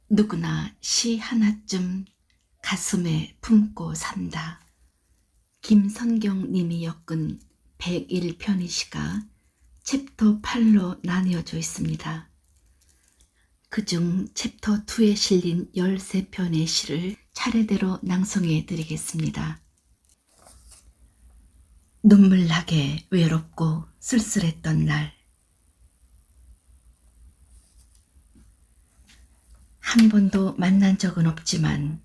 누구나 시 하나쯤 가슴에 품고 산다. 김선경 님이 엮은 101편의 시가 챕터 8로 나뉘어져 있습니다. 그중 챕터 2에 실린 13편의 시를 차례대로 낭송해 드리겠습니다. 눈물나게 외롭고 쓸쓸했던 날, 한 번도 만난 적은 없지만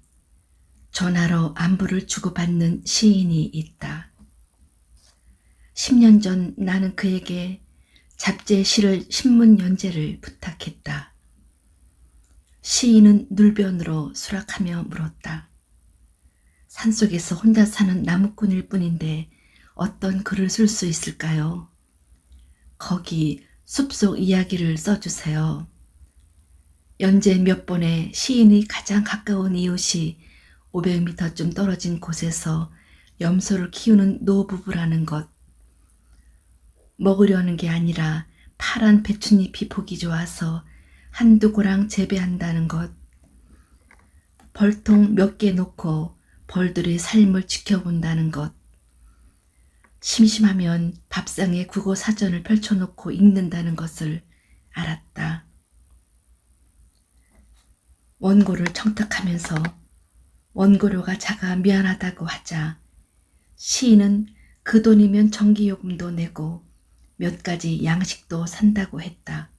전화로 안부를 주고받는 시인이 있다. 10년 전 나는 그에게 잡지에 실을 신문 연재를 부탁했다. 시인은 눌변으로 수락하며 물었다. 산속에서 혼자 사는 나무꾼일 뿐인데 어떤 글을 쓸 수 있을까요? 거기 숲속 이야기를 써주세요. 연재 몇 번에 시인이 가장 가까운 이웃이 500m쯤 떨어진 곳에서 염소를 키우는 노부부라는 것. 먹으려는 게 아니라 파란 배춧잎이 보기 좋아서 한두 고랑 재배한다는 것. 벌통 몇 개 놓고 벌들의 삶을 지켜본다는 것. 심심하면 밥상에 국어 사전을 펼쳐놓고 읽는다는 것을 알았다. 원고를 청탁하면서 원고료가 작아 미안하다고 하자 시인은 그 돈이면 전기요금도 내고 몇 가지 양식도 산다고 했다.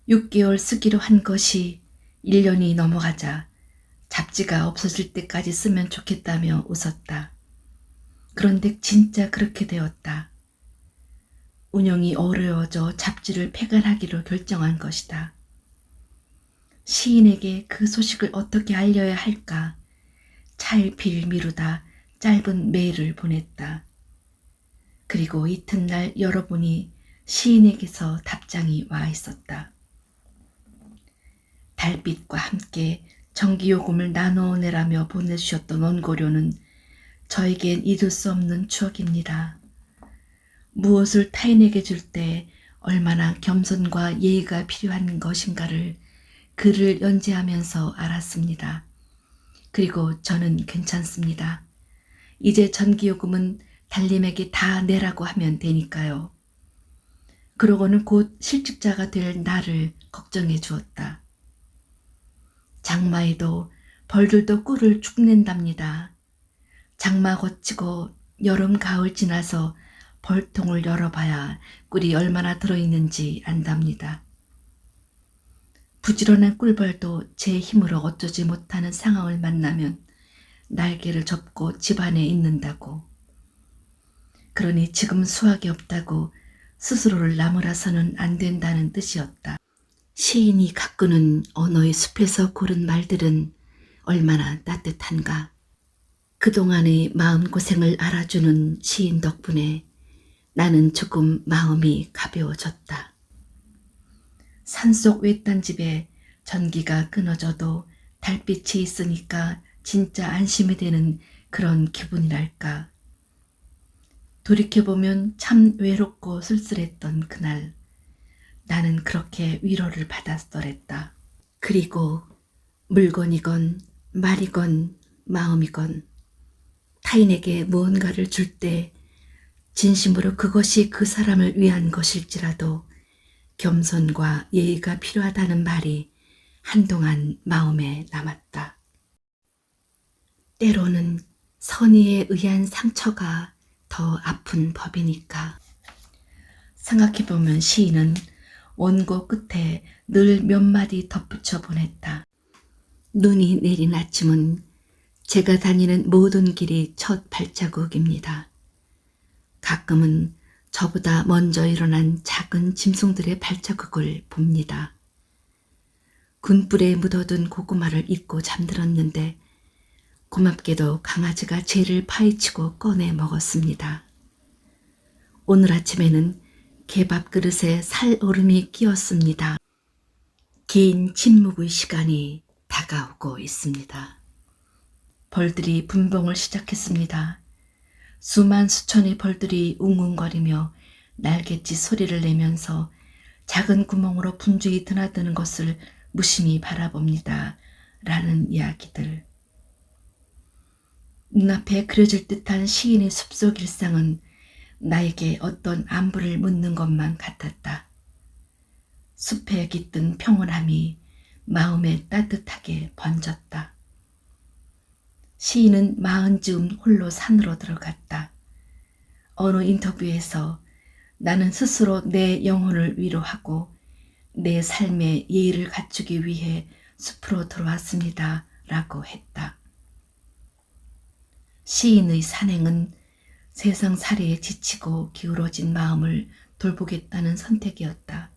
6개월 쓰기로 한 것이 1년이 넘어가자 잡지가 없어질 때까지 쓰면 좋겠다며 웃었다. 그런데 진짜 그렇게 되었다. 운영이 어려워져 잡지를 폐간하기로 결정한 것이다. 시인에게 그 소식을 어떻게 알려야 할까? 차일피일 미루다 짧은 메일을 보냈다. 그리고 이튿날 열어보니 시인에게서 답장이 와 있었다. 달빛과 함께 전기요금을 나눠내라며 보내주셨던 원고료는 저에겐 잊을 수 없는 추억입니다. 무엇을 타인에게 줄 때 얼마나 겸손과 예의가 필요한 것인가를 글을 연재하면서 알았습니다. 그리고 저는 괜찮습니다. 이제 전기요금은 달님에게 다 내라고 하면 되니까요. 그러고는 곧 실직자가 될 나를 걱정해 주었다. 장마에도 벌들도 꿀을 축낸답니다. 장마 거치고 여름 가을 지나서 벌통을 열어봐야 꿀이 얼마나 들어있는지 안답니다. 부지런한 꿀벌도 제 힘으로 어쩌지 못하는 상황을 만나면 날개를 접고 집안에 있는다고. 그러니 지금 수확이 없다고 스스로를 나무라서는 안 된다는 뜻이었다. 시인이 가꾸는 언어의 숲에서 고른 말들은 얼마나 따뜻한가. 그동안의 마음고생을 알아주는 시인 덕분에 나는 조금 마음이 가벼워졌다. 산속 외딴 집에 전기가 끊어져도 달빛이 있으니까 진짜 안심이 되는 그런 기분이랄까. 돌이켜보면 참 외롭고 쓸쓸했던 그날, 나는 그렇게 위로를 받았더랬다. 그리고 물건이건 말이건 마음이건 타인에게 무언가를 줄 때 진심으로 그것이 그 사람을 위한 것일지라도 겸손과 예의가 필요하다는 말이 한동안 마음에 남았다. 때로는 선의에 의한 상처가 더 아픈 법이니까. 생각해보면 시인은 원고 끝에 늘 몇 마디 덧붙여 보냈다. 눈이 내린 아침은 제가 다니는 모든 길이 첫 발자국입니다. 가끔은 저보다 먼저 일어난 작은 짐승들의 발자국을 봅니다. 군불에 묻어둔 고구마를 잊고 잠들었는데 고맙게도 강아지가 쟤를 파헤치고 꺼내 먹었습니다. 오늘 아침에는 개밥 그릇에 살얼음이 끼었습니다. 긴 침묵의 시간이 다가오고 있습니다. 벌들이 분봉을 시작했습니다. 수만 수천의 벌들이 웅웅거리며 날갯짓 소리를 내면서 작은 구멍으로 분주히 드나드는 것을 무심히 바라봅니다. 라는 이야기들. 눈앞에 그려질 듯한 시인의 숲속 일상은 나에게 어떤 안부를 묻는 것만 같았다. 숲에 깃든 평온함이 마음에 따뜻하게 번졌다. 시인은 마흔 즈음 홀로 산으로 들어갔다. 어느 인터뷰에서 나는 스스로 내 영혼을 위로하고 내 삶의 예의를 갖추기 위해 숲으로 들어왔습니다. 라고 했다. 시인의 산행은 세상 살이에 지치고 기울어진 마음을 돌보겠다는 선택이었다.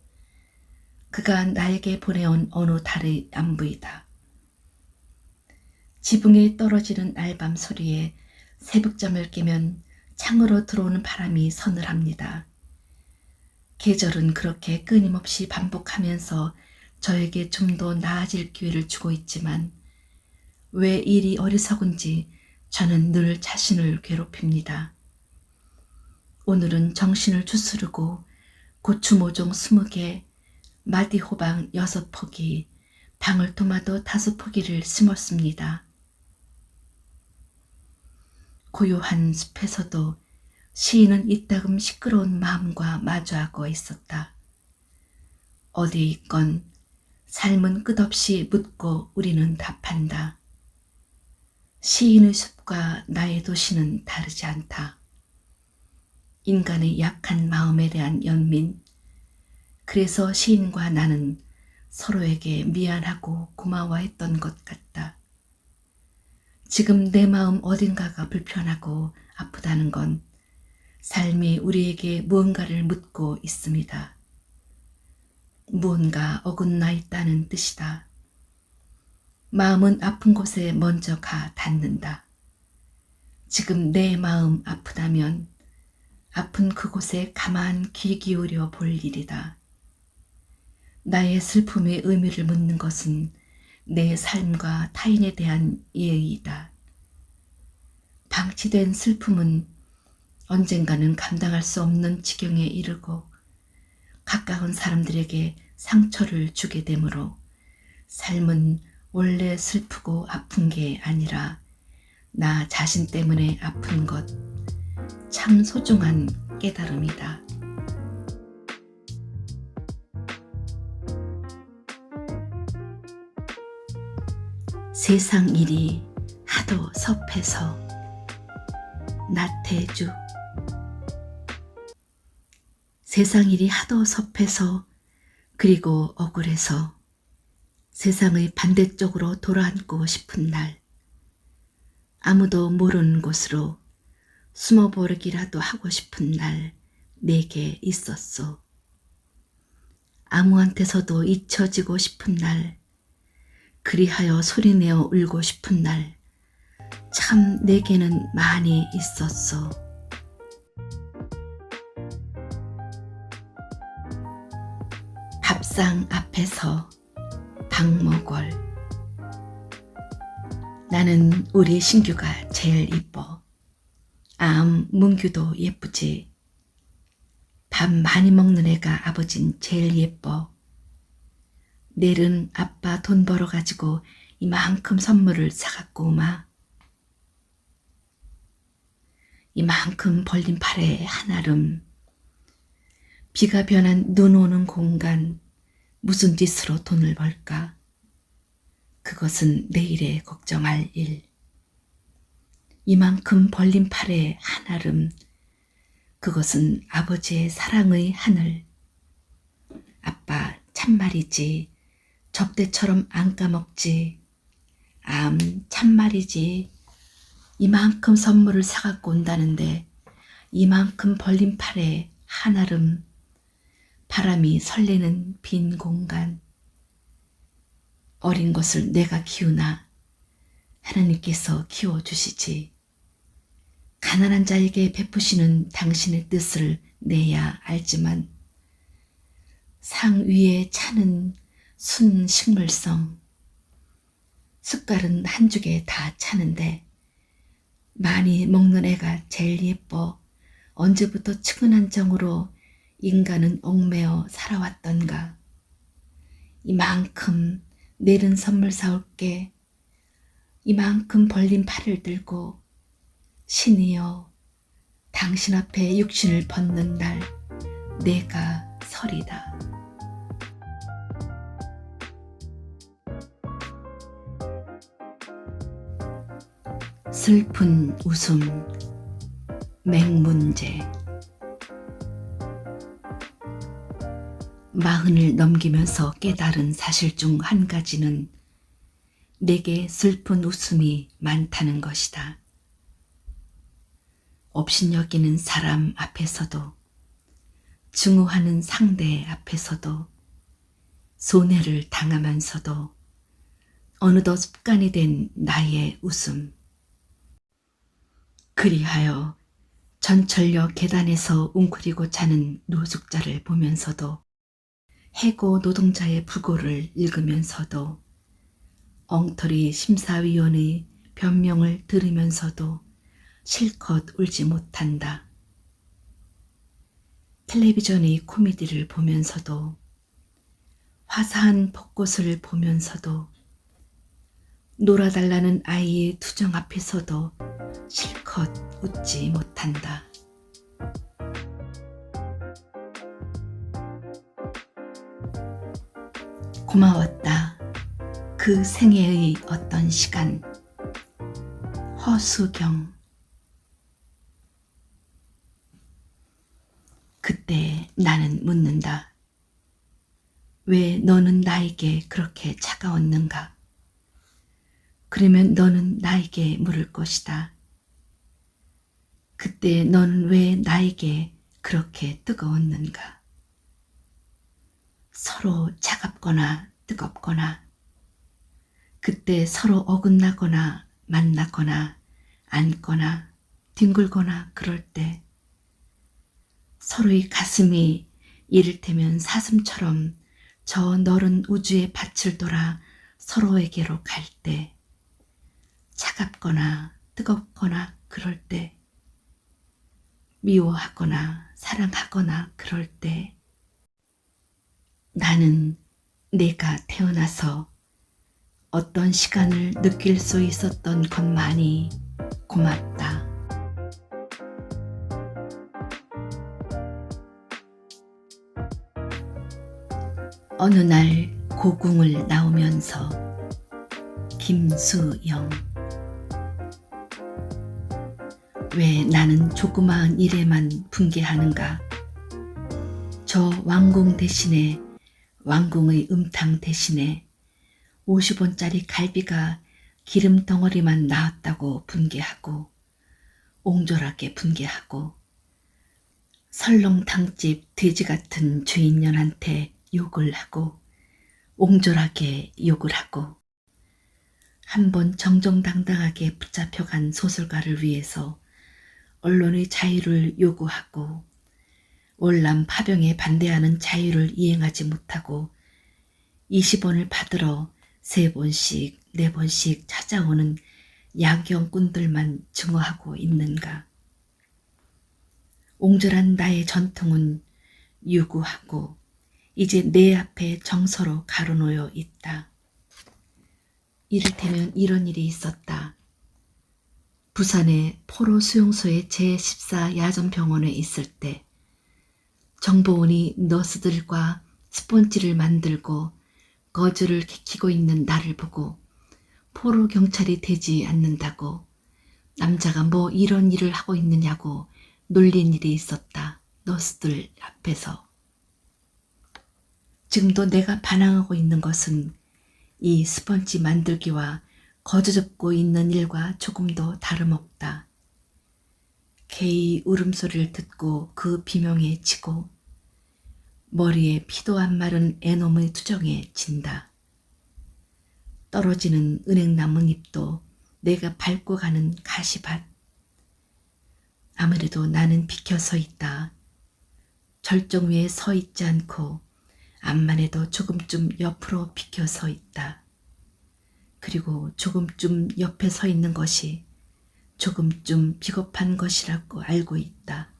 그가 나에게 보내온 어느 달의 안부이다. 지붕에 떨어지는 알밤 소리에 새벽잠을 깨면 창으로 들어오는 바람이 서늘합니다. 계절은 그렇게 끊임없이 반복하면서 저에게 좀 더 나아질 기회를 주고 있지만 왜 일이 어리석은지 저는 늘 자신을 괴롭힙니다. 오늘은 정신을 추스르고 고추 모종 20개, 마디호박 6포기, 방울토마토 5포기를 심었습니다. 고요한 숲에서도 시인은 이따금 시끄러운 마음과 마주하고 있었다. 어디에 있건 삶은 끝없이 묻고 우리는 답한다. 시인의 숲과 나의 도시는 다르지 않다. 인간의 약한 마음에 대한 연민, 그래서 시인과 나는 서로에게 미안하고 고마워했던 것 같다. 지금 내 마음 어딘가가 불편하고 아프다는 건 삶이 우리에게 무언가를 묻고 있습니다. 무언가 어긋나 있다는 뜻이다. 마음은 아픈 곳에 먼저 가 닿는다. 지금 내 마음 아프다면 아픈 그곳에 가만 귀 기울여 볼 일이다. 나의 슬픔의 의미를 묻는 것은 내 삶과 타인에 대한 예의이다. 방치된 슬픔은 언젠가는 감당할 수 없는 지경에 이르고 가까운 사람들에게 상처를 주게 되므로 삶은 원래 슬프고 아픈 게 아니라 나 자신 때문에 아픈 것, 참 소중한 깨달음이다. 세상 일이 하도 섭해서. 나태주. 세상 일이 하도 섭해서 그리고 억울해서 세상의 반대쪽으로 돌아앉고 싶은 날, 아무도 모르는 곳으로 숨어버리기라도 하고 싶은 날 내게 있었소. 아무한테서도 잊혀지고 싶은 날, 그리하여 소리내어 울고 싶은 날, 참 내게는 많이 있었소. 밥상 앞에서 박목월. 나는 우리 신규가 제일 이뻐. 문규도 예쁘지. 밥 많이 먹는 애가 아버진 제일 예뻐. 내일은 아빠 돈 벌어가지고 이만큼 선물을 사갖고 오마. 이만큼 벌린 팔에 한아름. 비가 변한 눈 오는 공간, 무슨 짓으로 돈을 벌까? 그것은 내일에 걱정할 일. 이만큼 벌린 팔에 한아름, 그것은 아버지의 사랑의 하늘. 아빠 참말이지, 접대처럼 안 까먹지. 참말이지. 이만큼 선물을 사갖고 온다는데 이만큼 벌린 팔에 한아름, 바람이 설레는 빈 공간. 어린 것을 내가 키우나 하나님께서 키워주시지. 가난한 자에게 베푸시는 당신의 뜻을 내야 알지만 상 위에 차는 순 식물성. 숟갈은 한 죽에 다 차는데 많이 먹는 애가 제일 예뻐. 언제부터 측은한 정으로 인간은 얽매여 살아왔던가. 이만큼 내일은 선물 사올게. 이만큼 벌린 팔을 들고 신이여 당신 앞에 육신을 벗는 날 내가 서리다. 슬픈 웃음 맹문제. 40을 넘기면서 깨달은 사실 중 한 가지는 내게 슬픈 웃음이 많다는 것이다. 업신여기는 사람 앞에서도, 증오하는 상대 앞에서도, 손해를 당하면서도 어느덧 습관이 된 나의 웃음. 그리하여 전철역 계단에서 웅크리고 자는 노숙자를 보면서도, 해고 노동자의 부고를 읽으면서도, 엉터리 심사위원의 변명을 들으면서도 실컷 울지 못한다. 텔레비전의 코미디를 보면서도, 화사한 벚꽃을 보면서도, 놀아달라는 아이의 투정 앞에서도 실컷 웃지 못한다. 고마웠다. 그 생애의 어떤 시간. 허수경. 그때 나는 묻는다. 왜 너는 나에게 그렇게 차가웠는가? 그러면 너는 나에게 물을 것이다. 그때 너는 왜 나에게 그렇게 뜨거웠는가? 서로 차갑거나 뜨겁거나, 그때 서로 어긋나거나 만나거나 앉거나 뒹굴거나 그럴 때, 서로의 가슴이 이를테면 사슴처럼 저 넓은 우주의 밭을 돌아 서로에게로 갈 때, 차갑거나 뜨겁거나 그럴 때, 미워하거나 사랑하거나 그럴 때, 나는 내가 태어나서 어떤 시간을 느낄 수 있었던 것만이 고맙다. 어느 날 고궁을 나오면서. 김수영. 왜 나는 조그마한 일에만 분개하는가? 저 왕궁 대신에, 왕궁의 음탕 대신에 50원짜리 갈비가 기름 덩어리만 나왔다고 분개하고, 옹졸하게 분개하고, 설렁탕집 돼지 같은 주인년한테 욕을 하고, 옹졸하게 욕을 하고, 한번 정정당당하게 붙잡혀간 소설가를 위해서 언론의 자유를 요구하고, 월남 파병에 반대하는 자유를 이행하지 못하고 20원을 받으러 3번씩 4번씩 찾아오는 야경꾼들만 증오하고 있는가? 옹졸한 나의 전통은 유구하고 이제 내 앞에 정서로 가로놓여 있다. 이를테면 이런 일이 있었다. 부산의 포로 수용소의 제14 야전병원에 있을 때 정보원이 너스들과 스폰지를 만들고 거즈를 개키고 있는 나를 보고 포로 경찰이 되지 않는다고, 남자가 뭐 이런 일을 하고 있느냐고 놀린 일이 있었다. 너스들 앞에서. 지금도 내가 반항하고 있는 것은 이 스펀지 만들기와 거저 접고 있는 일과 조금도 다름없다. 개의 울음소리를 듣고 그 비명에 지고 머리에 피도 안 마른 애놈의 투정에 진다. 떨어지는 은행나뭇잎도 내가 밟고 가는 가시밭. 아무래도 나는 비켜 서 있다. 절정 위에 서 있지 않고 암만 해도 조금쯤 옆으로 비켜 서 있다. 그리고 조금쯤 옆에 서 있는 것이 조금쯤 비겁한 것이라고 알고 있다.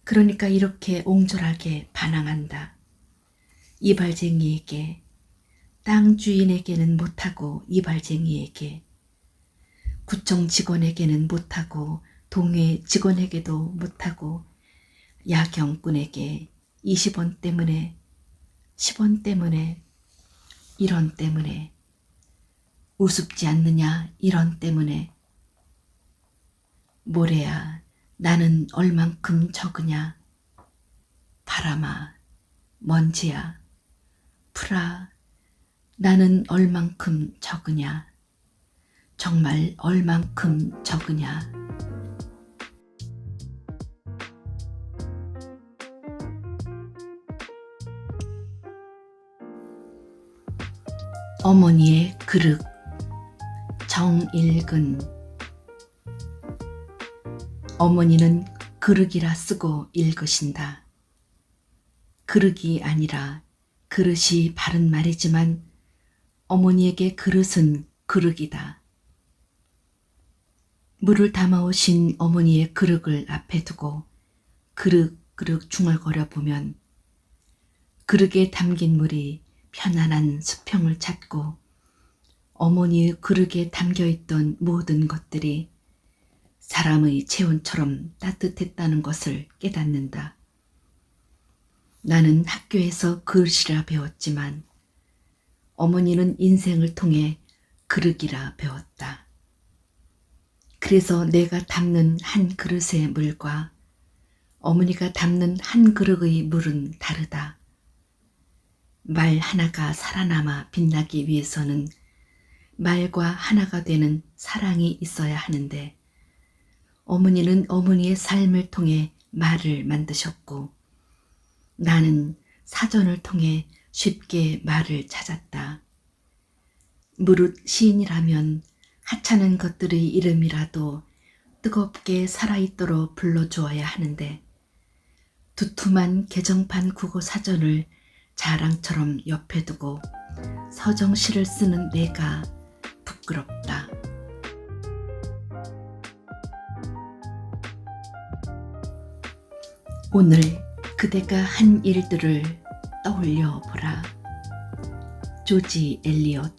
그러니까 이렇게 옹졸하게 반항한다. 이발쟁이에게 땅 주인에게는 못하고 이발쟁이에게, 구청 직원에게는 못하고 동해 직원에게도 못하고 야경꾼에게 20원 때문에 10원 때문에 1원 때문에 우습지 않느냐 1원 때문에 모래야 나는 얼만큼 적으냐 바람아 먼지야 풀아 나는 얼만큼 적으냐 정말 얼만큼 적으냐. 어머니의 그릇 정일근. 어머니는 그릇이라 쓰고 읽으신다. 그릇이 아니라 그릇이 바른 말이지만 어머니에게 그릇은 그릇이다. 물을 담아오신 어머니의 그릇을 앞에 두고 그릇그릇 중얼거려 보면 그릇에 담긴 물이 편안한 수평을 찾고 어머니의 그릇에 담겨있던 모든 것들이 사람의 체온처럼 따뜻했다는 것을 깨닫는다. 나는 학교에서 그릇이라 배웠지만 어머니는 인생을 통해 그릇이라 배웠다. 그래서 내가 담는 한 그릇의 물과 어머니가 담는 한 그릇의 물은 다르다. 말 하나가 살아남아 빛나기 위해서는 말과 하나가 되는 사랑이 있어야 하는데 어머니는 어머니의 삶을 통해 말을 만드셨고 나는 사전을 통해 쉽게 말을 찾았다. 무릇 시인이라면 하찮은 것들의 이름이라도 뜨겁게 살아있도록 불러주어야 하는데 두툼한 개정판 국어 사전을 자랑처럼 옆에 두고 서정시를 쓰는 내가 부끄럽다. 오늘 그대가 한 일들을 떠올려 보라. 조지 엘리엇.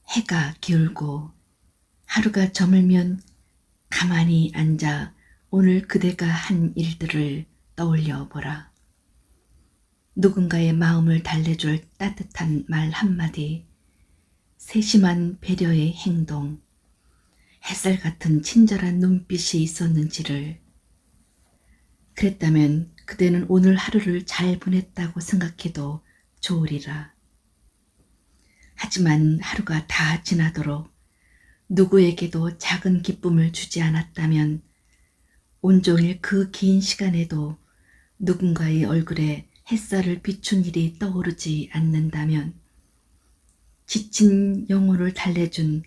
해가 기울고 하루가 저물면 가만히 앉아 오늘 그대가 한 일들을 떠올려 보라. 누군가의 마음을 달래줄 따뜻한 말 한마디, 세심한 배려의 행동, 햇살 같은 친절한 눈빛이 있었는지를. 그랬다면 그대는 오늘 하루를 잘 보냈다고 생각해도 좋으리라. 하지만 하루가 다 지나도록 누구에게도 작은 기쁨을 주지 않았다면 온종일 그 긴 시간에도 누군가의 얼굴에 햇살을 비춘 일이 떠오르지 않는다면 지친 영혼을 달래준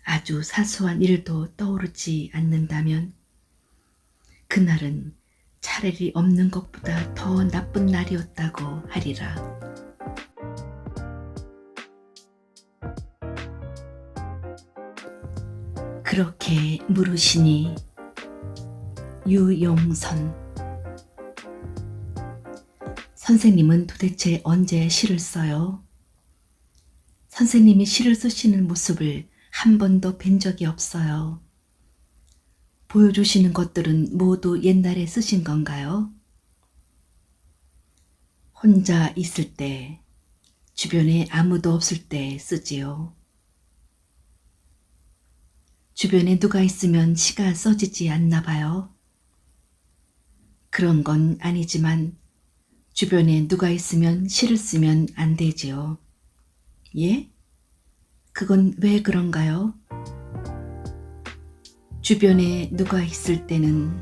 아주 사소한 일도 떠오르지 않는다면 그날은 차라리 없는 것보다 더 나쁜 날이었다고 하리라. 그렇게 물으시니. 유용선. 선생님은 도대체 언제 시를 써요? 선생님이 시를 쓰시는 모습을 한 번도 뵌 적이 없어요. 보여주시는 것들은 모두 옛날에 쓰신 건가요? 혼자 있을 때, 주변에 아무도 없을 때 쓰지요. 주변에 누가 있으면 시가 써지지 않나 봐요. 그런 건 아니지만 주변에 누가 있으면 시를 쓰면 안 되지요. 예? 그건 왜 그런가요? 주변에 누가 있을 때는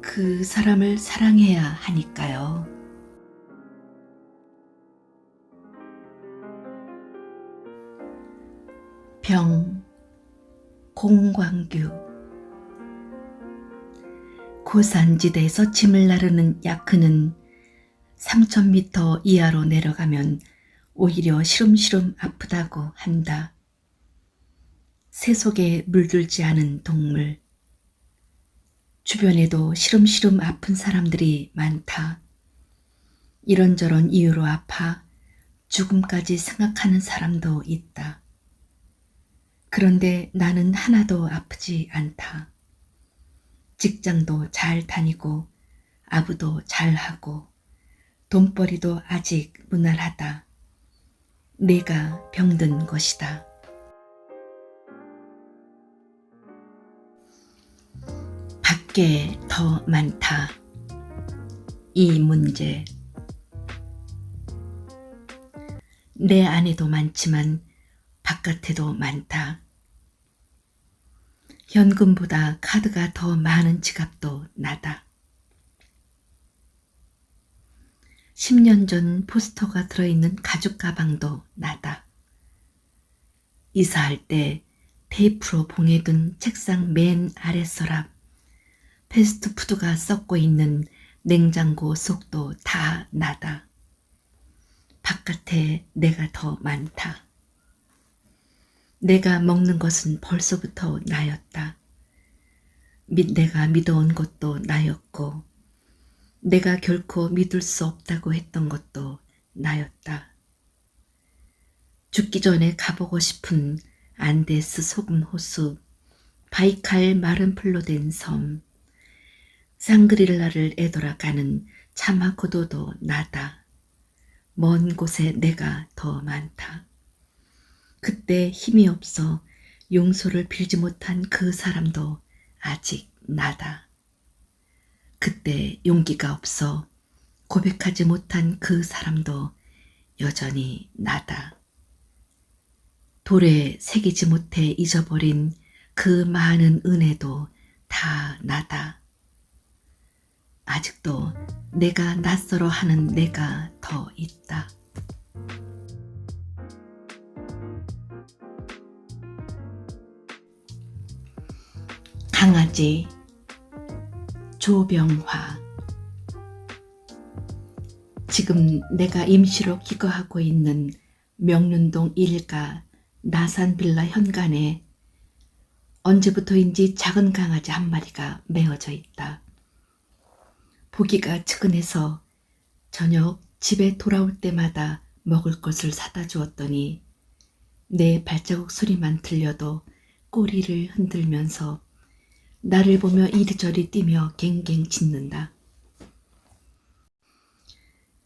그 사람을 사랑해야 하니까요. 병. 공광규. 고산지대에서 짐을 나르는 야크는 3000m 이하로 내려가면 오히려 시름시름 아프다고 한다. 새 속에 물들지 않은 동물. 주변에도 시름시름 아픈 사람들이 많다. 이런저런 이유로 아파 죽음까지 생각하는 사람도 있다. 그런데 나는 하나도 아프지 않다. 직장도 잘 다니고 아부도 잘하고 돈벌이도 아직 무난하다. 내가 병든 것이다. 밖에 더 많다. 이 문제. 내 안에도 많지만 바깥에도 많다. 현금보다 카드가 더 많은 지갑도 나다. 10년 전 포스터가 들어있는 가죽 가방도 나다. 이사할 때 테이프로 봉해둔 책상 맨 아래 서랍, 패스트푸드가 썩고 있는 냉장고 속도 다 나다. 바깥에 내가 더 많다. 내가 먹는 것은 벌써부터 나였다. 내가 믿어온 것도 나였고 내가 결코 믿을 수 없다고 했던 것도 나였다. 죽기 전에 가보고 싶은 안데스 소금 호수, 바이칼 마른 풀로 된 섬, 상그릴라를 애돌아가는 차마고도도 나다. 먼 곳에 내가 더 많다. 그때 힘이 없어 용서를 빌지 못한 그 사람도 아직 나다. 그때 용기가 없어 고백하지 못한 그 사람도 여전히 나다. 돌에 새기지 못해 잊어버린 그 많은 은혜도 다 나다. 아직도 내가 낯설어 하는 내가 더 있다. 강아지. 조병화. 지금 내가 임시로 기거하고 있는 명륜동 1가 나산빌라 현관에 언제부터인지 작은 강아지 한 마리가 메어져 있다. 보기가 측은해서 저녁 집에 돌아올 때마다 먹을 것을 사다 주었더니 내 발자국 소리만 들려도 꼬리를 흔들면서 나를 보며 이리저리 뛰며 갱갱 짖는다.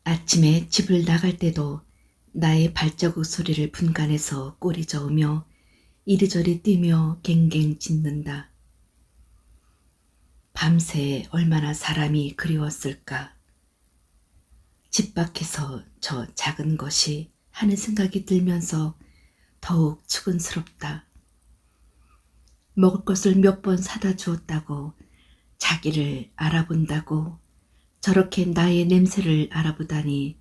아침에 집을 나갈 때도 나의 발자국 소리를 분간해서 꼬리 저으며 이리저리 뛰며 갱갱 짖는다. 밤새 얼마나 사람이 그리웠을까. 집 밖에서 저 작은 것이 하는 생각이 들면서 더욱 측은스럽다. 먹을 것을 몇 번 사다 주었다고, 자기를 알아본다고, 저렇게 나의 냄새를 알아보다니,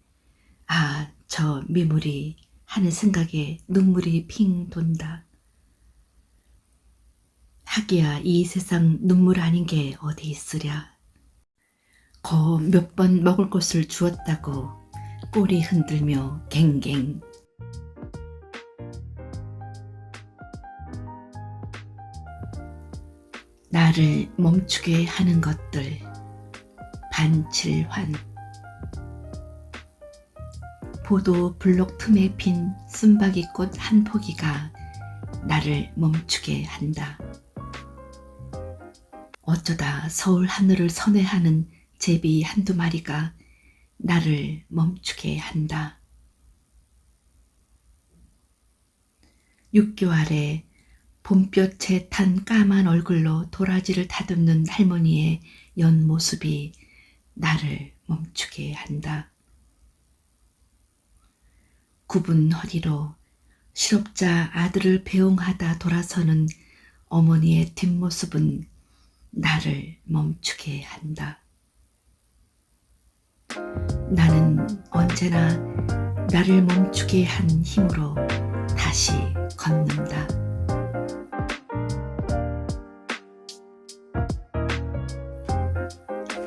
아, 저 미물이 하는 생각에 눈물이 핑 돈다. 하기야 이 세상 눈물 아닌 게 어디 있으랴. 거 몇 번 먹을 것을 주었다고 꼬리 흔들며 갱갱. 나를 멈추게 하는 것들. 반칠환. 보도 블록 틈에 핀 쓴바귀꽃 한 포기가 나를 멈추게 한다. 어쩌다 서울 하늘을 선회하는 제비 한두 마리가 나를 멈추게 한다. 6교 아래 봄볕에 탄 까만 얼굴로 도라지를 다듬는 할머니의 연모습이 나를 멈추게 한다. 굽은 허리로 실업자 아들을 배웅하다 돌아서는 어머니의 뒷모습은 나를 멈추게 한다. 나는 언제나 나를 멈추게 한 힘으로 다시 걷는다.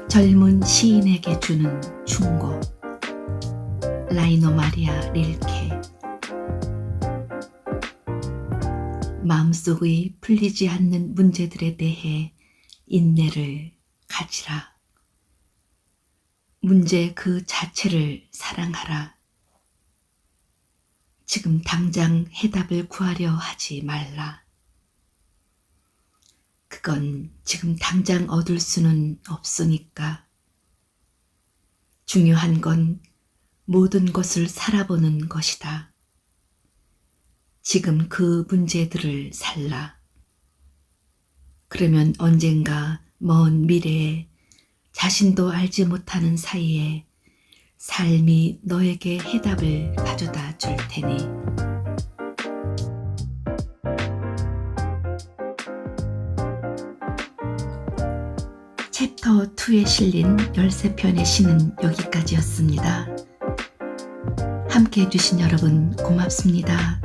젊은 시인에게 주는 충고. 라이노 마리아 릴케. 마음속의 풀리지 않는 문제들에 대해 인내를 가지라. 문제 그 자체를 사랑하라. 지금 당장 해답을 구하려 하지 말라. 그건 지금 당장 얻을 수는 없으니까. 중요한 건 모든 것을 살아보는 것이다. 지금 그 문제들을 살라. 그러면 언젠가 먼 미래에 자신도 알지 못하는 사이에 삶이 너에게 해답을 가져다 줄 테니. 챕터 2에 실린 13편의 시는 여기까지였습니다. 함께 해주신 여러분 고맙습니다.